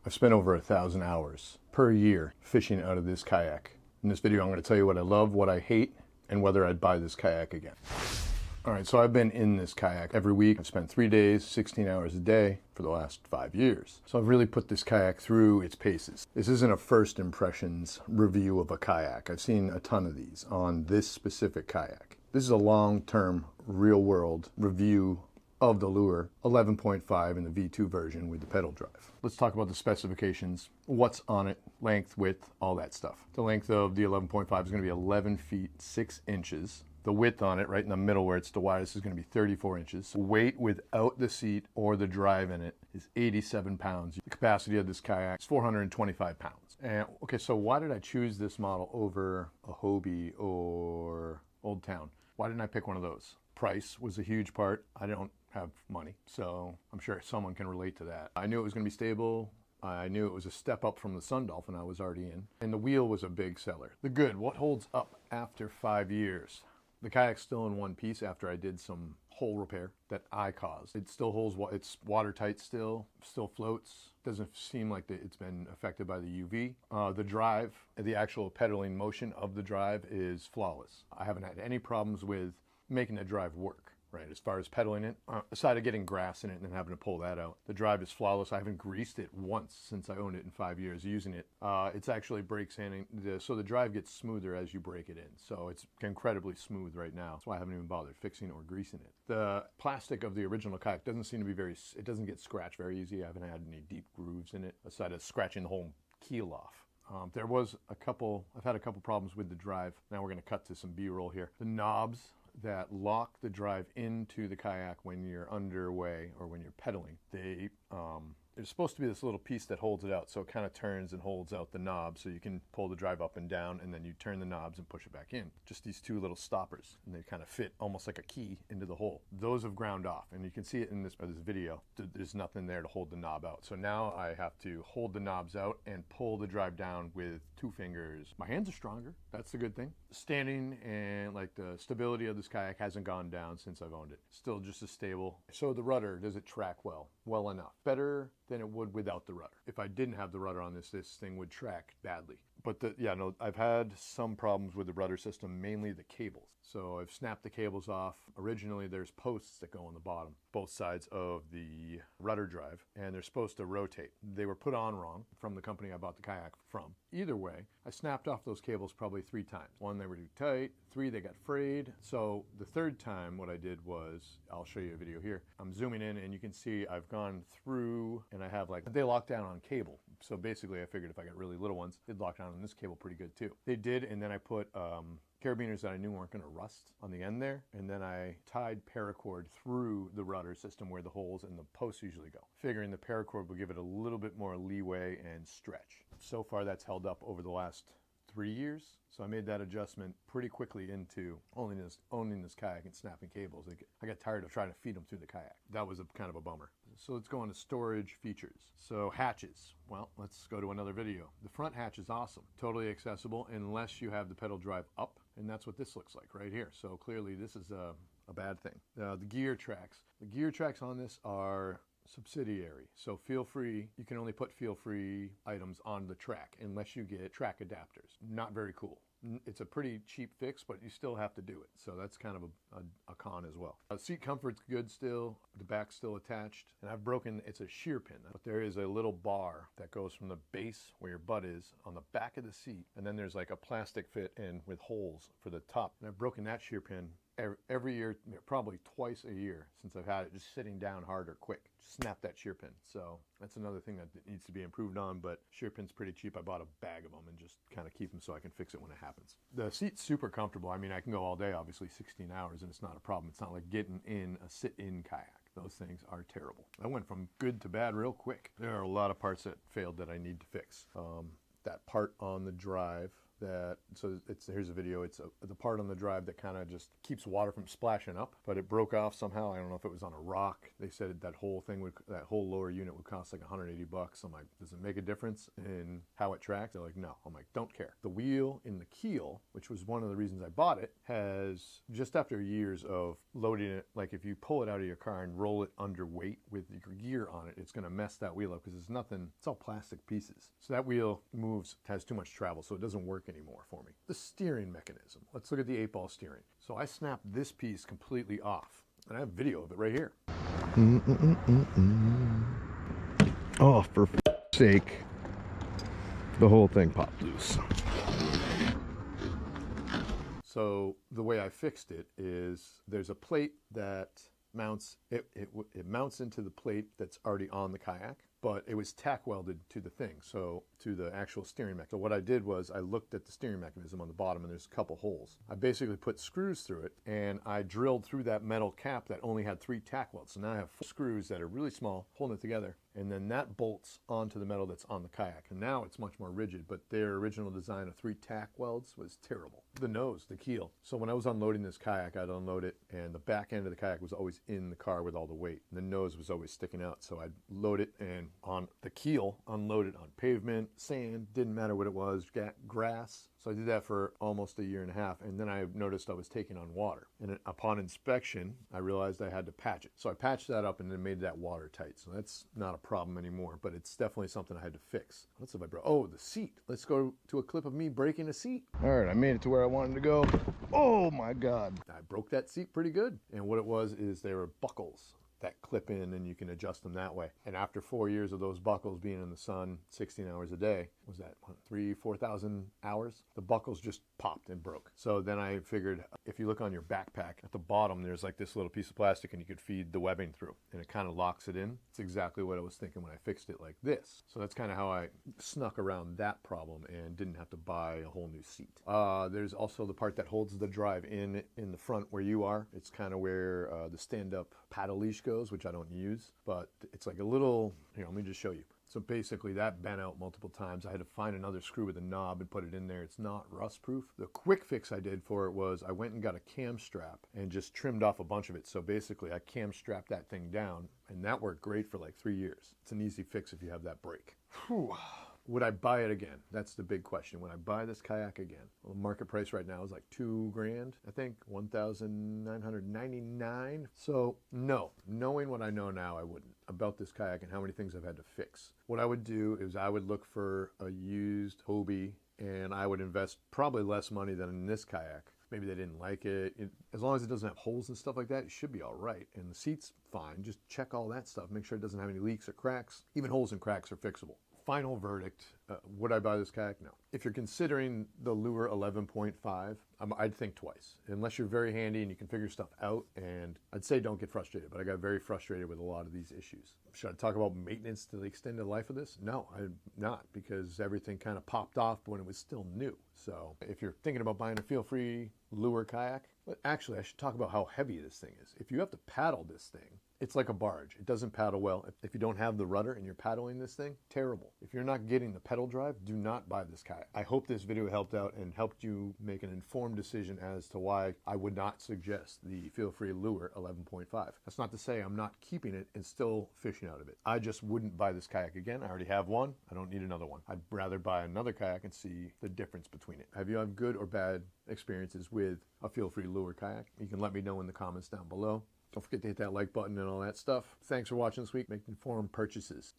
I've spent over 1,000 hours per year fishing out of this kayak. In this video, I'm going to tell you what I love, what I hate, and whether I'd buy this kayak again. All right, so I've been in this kayak every week. I've spent 3 days, 16 hours a day for the last 5 years. So I've really put this kayak through its paces. This isn't a first impressions review of a kayak. I've seen a ton of these on this specific kayak. This is a long-term, real-world review of the Lure 11.5 in the V2 version with the pedal drive. Let's talk about the specifications, what's on it, length, width, all that stuff. The length of the 11.5 is going to be 11 feet 6 inches. The width on it, right in the middle where it's the widest, is going to be 34 inches. Weight without the seat or the drive in it is 87 pounds. The capacity of this kayak is 425 pounds. And okay, so why did I choose this model over a Hobie or Old Town? Why didn't I pick one of those? Price was a huge part. I don't have money, so I'm sure someone can relate to that. I knew it was going to be stable. I knew it was a step up from the Sun Dolphin I was already in. And the wheel was a big seller. The good, what holds up after 5 years? The kayak's still in one piece after I did some hole repair that I caused. It still holds, it's watertight still floats. Doesn't seem like it's been affected by the UV. The drive, the actual pedaling motion of the drive is flawless. I haven't had any problems with making the drive work, right? As far as pedaling it, aside of getting grass in it and then having to pull that out, the drive is flawless. I haven't greased it once since I owned it in 5 years using it. It's actually brake sanding, so the drive gets smoother as you break it in. So it's incredibly smooth right now. That's why I haven't even bothered fixing or greasing it. The plastic of the original kayak doesn't seem to be it doesn't get scratched very easy. I haven't had any deep grooves in it, aside of scratching the whole keel off. I've had a couple problems with the drive. Now we're gonna cut to some B-roll here. The knobs that lock the drive into the kayak when you're underway or when you're pedaling, there's supposed to be this little piece that holds it out, so it kind of turns and holds out the knob so you can pull the drive up and down, and then you turn the knobs and push it back in. Just these two little stoppers, and they kind of fit almost like a key into the hole. Those have ground off, and you can see it in this video. There's nothing there to hold the knob out. So now I have to hold the knobs out and pull the drive down with 2 fingers. My hands are stronger. That's the good thing. Standing and like the stability of this kayak hasn't gone down since I've owned it. Still just as stable. So the rudder, does it track well? Well enough. Better than it would without the rudder. If I didn't have the rudder on this thing would track badly. But I've had some problems with the rudder system, mainly the cables. So I've snapped the cables off. Originally there's posts that go on the bottom, both sides of the rudder drive, and they're supposed to rotate. They were put on wrong from the company I bought the kayak from. Either way, I snapped off those cables probably 3 times. 1, they were too tight. 3, they got frayed. So the 3rd time what I did was, I'll show you a video here. I'm zooming in and you can see I've gone through and I have they lock down on cable. So basically I figured if I got really little ones, they'd lock down on this cable pretty good too. They did, and then I put carabiners that I knew weren't going to rust on the end there, and then I tied paracord through the rudder system where the holes and the posts usually go, figuring the paracord would give it a little bit more leeway and stretch. So far that's held up over the last 3 years, so I made that adjustment pretty quickly into owning this kayak and snapping cables. I got tired of trying to feed them through the kayak. That was kind of a bummer. So let's go on to storage features. So hatches. Well, let's go to another video. The front hatch is awesome. Totally accessible unless you have the pedal drive up, and that's what this looks like right here. So clearly this is a bad thing. The gear tracks. The gear tracks on this are subsidiary. So FeelFree, you can only put FeelFree items on the track unless you get track adapters. Not very cool. It's a pretty cheap fix, but you still have to do it. So that's kind of a con as well. Seat comfort's good still. The back's still attached. And I've broken, it's a shear pin, but there is a little bar that goes from the base where your butt is on the back of the seat. And then there's like a plastic fit in with holes for the top. And I've broken that shear pin every year, probably twice a year since I've had it, just sitting down hard or quick. Just snap that shear pin. So that's another thing that needs to be improved on, but shear pin's pretty cheap. I bought a bag of them and just kind of keep them so I can fix it when it happens. The seat's super comfortable. I mean, I can go all day, obviously 16 hours, and it's not a problem. It's not like getting in a sit-in kayak. Those things are terrible. I went from good to bad real quick. There are a lot of parts that failed that I need to fix. That part on the drive that, so here's a video. It's the part on the drive that kind of just keeps water from splashing up, but it broke off somehow. I don't know if it was on a rock. They said that whole lower unit would cost like 180 bucks. I'm like, does it make a difference in how it tracks? They're like, no. I'm like, don't care. The wheel in the keel, which was one of the reasons I bought it, has, just after years of loading it, like if you pull it out of your car and roll it underweight with your gear on it, it's going to mess that wheel up because it's nothing, it's all plastic pieces. So that wheel has too much travel, so it doesn't work anymore for me. The steering mechanism. Let's look at the 8-ball steering. So I snapped this piece completely off, and I have video of it right here. Oh, for f***'s sake. The whole thing popped loose. So the way I fixed it is there's a plate that mounts, it mounts into the plate that's already on the kayak, but it was tack welded to the thing, so to the actual steering mechanism. So what I did was I looked at the steering mechanism on the bottom, and there's a couple holes. I basically put screws through it, and I drilled through that metal cap that only had 3 tack welds. So now I have 4 screws that are really small, holding it together, and then that bolts onto the metal that's on the kayak. And now it's much more rigid, but their original design of 3 tack welds was terrible. The nose, the keel. So when I was unloading this kayak, I'd unload it, and the back end of the kayak was always in the car with all the weight. And the nose was always sticking out. So I'd load it, and on the keel, unload it on pavement, sand, didn't matter what it was, grass. So I did that for almost 1.5 years, and then I noticed I was taking on water. And upon inspection, I realized I had to patch it. So I patched that up and then made that watertight. So that's not a problem anymore, but it's definitely something I had to fix. What else have I broke? Oh, the seat. Let's go to a clip of me breaking a seat. All right, I made it to where I wanted to go. Oh my God. I broke that seat pretty good. And what it was is they were buckles that clip in, and you can adjust them that way. And after 4 years of those buckles being in the sun 16 hours a day, was that 4,000 hours? The buckles just popped and broke. So then I figured, if you look on your backpack at the bottom, there's like this little piece of plastic, and you could feed the webbing through, and it kind of locks it in. It's exactly what I was thinking when I fixed it like this. So that's kind of how I snuck around that problem and didn't have to buy a whole new seat. There's also the part that holds the drive in the front where you are. It's kind of where the stand-up paddle leash goes, which I don't use, but it's like a little, here, let me just show you. So basically that bent out multiple times. I had to find another screw with a knob and put it in there. It's not rust proof. The quick fix I did for it was I went and got a cam strap and just trimmed off a bunch of it. So basically I cam strapped that thing down, and that worked great for like 3 years. It's an easy fix if you have that break. Whew. Would I buy it again? That's the big question. Would I buy this kayak again? Well, the market price right now is like $2 grand, I think, 1,999. So no, knowing what I know now, I wouldn't, about this kayak and how many things I've had to fix. What I would do is I would look for a used Hobie, and I would invest probably less money than in this kayak. Maybe they didn't like it. As long as it doesn't have holes and stuff like that, it should be all right. And the seat's fine. Just check all that stuff. Make sure it doesn't have any leaks or cracks. Even holes and cracks are fixable. Final verdict, would I buy this kayak? No. If you're considering the Lure 11.5, I'd think twice. Unless you're very handy and you can figure stuff out, and I'd say don't get frustrated, but I got very frustrated with a lot of these issues. Should I talk about maintenance to the extended life of this? No, I'm not, because everything kind of popped off when it was still new. So if you're thinking about buying a FeelFree Lure kayak, but actually I should talk about how heavy this thing is. If you have to paddle this thing, it's like a barge. It doesn't paddle well. If you don't have the rudder and you're paddling this thing, terrible. If you're not getting the pedal drive, do not buy this kayak. I hope this video helped out and helped you make an informed decision as to why I would not suggest the FeelFree Lure 11.5. That's not to say I'm not keeping it and still fishing out of it. I just wouldn't buy this kayak again. I already have one. I don't need another one. I'd rather buy another kayak and see the difference between it. Have you had good or bad experiences with a FeelFree Lure kayak? You can let me know in the comments down below. Don't forget to hit that like button and all that stuff. Thanks for watching this week. Make informed purchases.